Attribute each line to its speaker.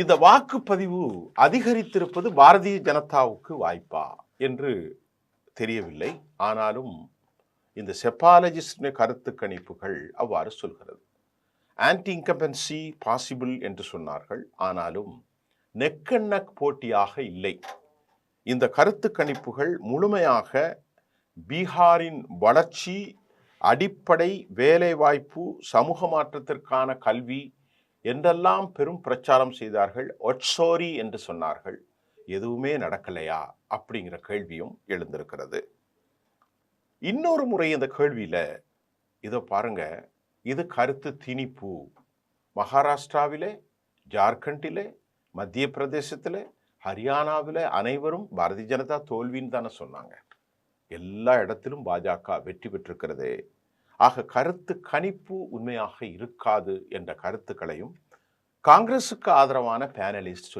Speaker 1: இந்த வாக்குப்பதிவு அதிகரித்திருப்பது பாரதிய ஜனதாவுக்கு வாய்ப்பா என்று தெரியவில்லை. ஆனாலும் இந்த செப்பாலஜிஸ்ட் கருத்து கணிப்புகள் அவ்வாறு சொல்கிறது. ஆன்டி இன்கம்பன்சி பாசிபிள் என்று சொன்னார்கள். ஆனாலும் நெக் அண்ட் நெக் போட்டியாக இல்லை. இந்த கருத்து கணிப்புகள் முழுமையாக பீகாரின் வளர்ச்சி, அடிப்படை வேலைவாய்ப்பு, சமூக மாற்றத்திற்கான கல்வி என்றெல்லாம் பெரும் பிரச்சாரம் செய்தார்கள். ஒட்சோரி என்று சொன்னார்கள். எதுவுமே நடக்கலையா அப்படிங்கிற கேள்வியும் எழுந்திருக்கிறது. இன்னொரு முறை இந்த கேள்வியில இதோ பாருங்க, இது கருத்து திணிப்பு. மகாராஷ்டிராவிலே, ஜார்க்கண்டிலே, மத்திய பிரதேசத்திலே, ஹரியானாவிலே அனைவரும் பாரதிய ஜனதா தோல்வின்னு தானே சொன்னாங்க. எல்லா இடத்திலும் பாஜக வெற்றி பெற்றிருக்கிறது. ஆக கருத்து கணிப்பு உண்மையாக இருக்காது என்ற கருத்துக்களையும் காங்கிரசுக்கு ஆதரவான பேனலிஸ்ட்